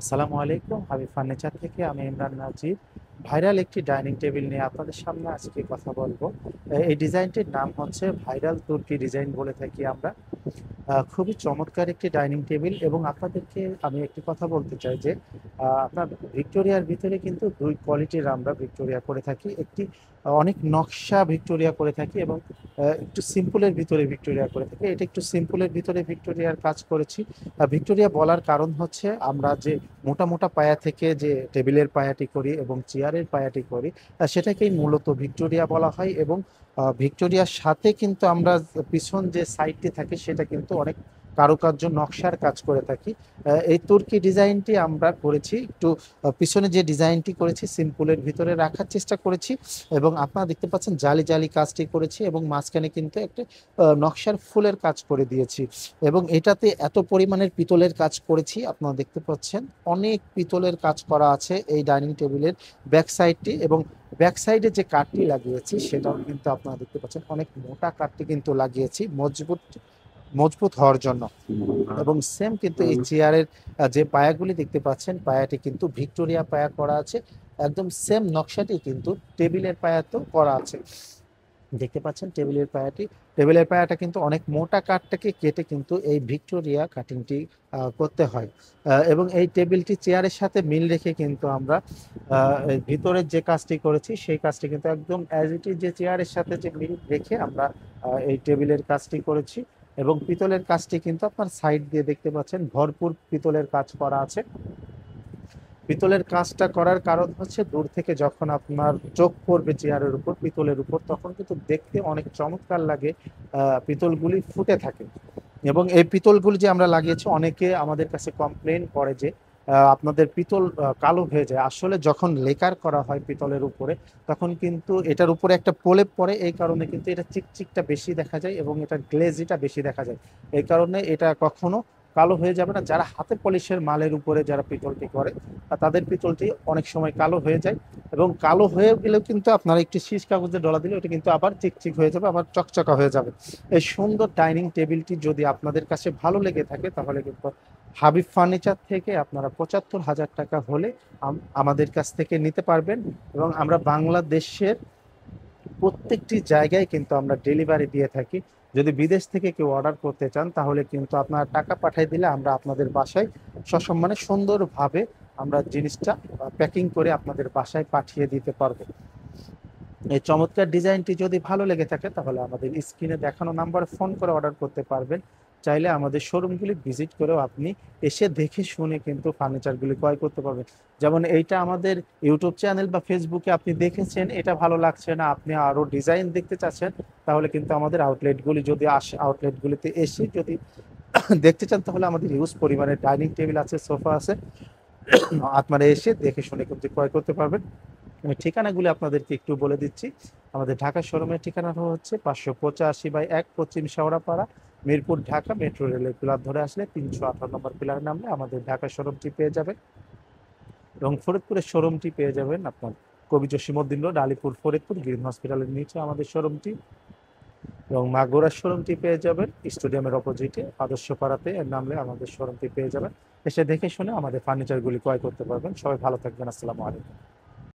আসসালামু আলাইকুম। হাবিব ফার্নিচার থেকে আমি ইমরান নাজির। ভাইরাল একটি ডাইনিং টেবিল নিয়ে আপনাদের সামনে আজকে কথা বলবো। এই ডিজাইনটির নাম হচ্ছে ভাইরাল তুর্কি ডিজাইন বলে থাকি আমরা। খুবই চমৎকার একটি ডাইনিং টেবিল এবং আপনাদেরকে আমি একটি কথা বলতে চাই যে আপনার ভিক্টোরিয়ার ভিতরে কিন্তু দুই কোয়ালিটির আমরা ভিক্টোরিয়া করে থাকি। একটি অনেক নকশা ভিক্টোরিয়া করে থাকি এবং একটু সিম্পলের ভিতরে ভিক্টোরিয়া করে থাকি। এটা একটু সিম্পলের ভিতরে ভিক্টোরিয়ার কাজ করেছি। ভিক্টোরিয়া বলার কারণ হচ্ছে আমরা যে মোটা মোটা পায়া থেকে যে টেবিলের পায়াটি করি এবং চেয়ারের পায়াটি করি, সেটাকেই মূলত ভিক্টোরিয়া বলা হয়। এবং ভিক্টোরিয়ার সাথে কিন্তু আমরা পিছন যে সাইডটি থাকে সেটা কিন্তু অনেক কারুকার্য নকশার কাজ করে থাকি। এই তুর্কি ডিজাইনটি আমরা করেছি একটু পিছনে যে ডিজাইনটি করেছি সিম্পলের ভিতরে রাখার চেষ্টা করেছি এবং আপনারা দেখতে পাচ্ছেন জালি জালি কাজটি করেছি এবং মাঝখানে কিন্তু একটা নকশার ফুলের কাজ করে দিয়েছি এবং এটাতে এত পরিমাণের পিতলের কাজ করেছি আপনারা দেখতে পাচ্ছেন। অনেক পিতলের কাজ করা আছে এই ডাইনিং টেবিলের ব্যাক সাইডটি এবং ব্যাক সাইডে যে কাঠটি লাগিয়েছি সেটাও কিন্তু আপনারা দেখতে পাচ্ছেন অনেক মোটা কাঠটি কিন্তু লাগিয়েছি মজবুত মজবুত হওয়ার জন্য। এবং সেম কিন্তু এই চেয়ারের যে পায়াগুলি দেখতে পাচ্ছেন পায়াটি কিন্তু ভিক্টোরিয়া পায়া করা আছে। একদম সেম নকশাটি কিন্তু টেবিলের পায়াতেও করা আছে। দেখতে পাচ্ছেন টেবিলের পায়াটা কিন্তু অনেক মোটা কাঠটাকে কেটে কিন্তু এই ভিক্টোরিয়া কাটিংটি করতে হয়। এবং এই টেবিলটি চেয়ারের সাথে মিল রেখে কিন্তু আমরা এই ভিতরের যে কাজটি করেছি সেই কাজটি কিন্তু একদম অ্যাজ ইট ইজ যে চেয়ারের সাথে যে মিল রেখে আমরা এই টেবিলের কাজটি করেছি। এবং পিতলের কাজটি কিন্তু আপনার সাইড দিয়ে দেখতে পাচ্ছেন ভরপুর পিতলের কাজ করা আছে। পিতলের কাজটা করার কারণ হচ্ছে দূর থেকে যখন আপনার চোখ পড়বে চেয়ারের উপর পিতলের উপর তখন কিন্তু দেখতে অনেক চমৎকার লাগে। পিতলগুলি ফুটে থাকে এবং এই পিতলগুলি যে আমরা লাগিয়েছি অনেকে আমাদের কাছে কমপ্লেন করে যে আপনাদের পিতল কালো হয়ে যায়। আসলে যখন লেকার করা হয় পিতলের উপরে তখন কিন্তু এটার উপরে একটা প্রলেপ পড়ে, এই কারণে কিন্তু এটা চিকচিকটা বেশি দেখা যায় এবং এটা গ্লেজিটা বেশি দেখা যায়। এই কারণে এটা কখনো কালো হয়ে যাবে না। যারা হাতে পলিশের মালের উপরে যারা পিতলটি করে তাদের পিতলটি অনেক সময় কালো হয়ে যায় এবং কালো হয়ে গেলেও কিন্তু আপনারা একটি শীষ কাগজে ডলা দিলে ওটা কিন্তু আবার চিকচিক হয়ে যাবে, আবার চকচকা হয়ে যাবে। এই সুন্দর ডাইনিং টেবিলটি যদি আপনাদের কাছে ভালো লেগে থাকে তাহলে কিন্তু হাবিব ফার্নিচার থেকে আপনারা ৭৫,০০০ টাকা হলে আমাদের কাছ থেকে নিতে পারবেন এবং আমরা বাংলাদেশের প্রত্যেকটি জায়গায় কিন্তু আমরা ডেলিভারি দিয়ে থাকি। যদি বিদেশ থেকে কেউ অর্ডার করতে চান তাহলে কিন্তু আপনারা টাকা পাঠিয়ে দিলে আমরা আপনাদের বাসায় সসম্মানে সুন্দরভাবে আমরা জিনিসটা প্যাকিং করে আপনাদের বাসায় পাঠিয়ে দিতে পারবো। এই চমৎকার ডিজাইনটি যদি ভালো লেগে থাকে তাহলে আমাদের স্ক্রিনে দেখানো নাম্বারে ফোন করে অর্ডার করতে পারবেন। চাইলে আমাদের শোরুমগুলি ভিজিট করেও আপনি এসে দেখে শুনে কিন্তু ফার্নিচারগুলি ক্রয় করতে পারবেন। যেমন এইটা আমাদের ইউটিউব চ্যানেল বা ফেসবুকে আপনি দেখেছেন, এটা ভালো লাগছে না, আপনি আরও ডিজাইন দেখতে চাচ্ছেন, তাহলে কিন্তু আমাদের আউটলেটগুলি যদি আসে আউটলেটগুলিতে এসে যদি দেখতে চান তাহলে আমাদের হিউজ পরিমাণে ডাইনিং টেবিল আছে, সোফা আছে, আপনারা এসে দেখে শুনে কিন্তু ক্রয় করতে পারবেন। আমি ঠিকানাগুলি আপনাদেরকে একটু বলে দিচ্ছি। আমাদের ঢাকা শোরুমের ঠিকানা হচ্ছে ৫৮৫/১ পশ্চিম শেওড়াপাড়া, মিরপুর, ঢাকা। মেট্রো রেলের পিলার ধরে আসলে ৩১৮ নম্বর পিলার নামলে আমাদের ঢাকা শোরুমটি পেয়ে যাবেন এবং ফরিদপুরের শোরুমটি পেয়ে যাবেন আপনার কবি জসিমউদ্দিন রোড, আলিপুর, ফরিদপুর গ্রিন হসপিটালের নিচে আমাদের শোরুমটি। এবং মাগুরার শোরুমটি পেয়ে যাবেন স্টেডিয়ামের অপোজিটে আদর্শপাড়াতে, এর নামলে আমাদের শোরুমটি পেয়ে যাবেন। এসে দেখে শুনে আমাদের ফার্নিচারগুলি ক্রয় করতে পারবেন। সবাই ভালো থাকবেন। আসসালামু আলাইকুম।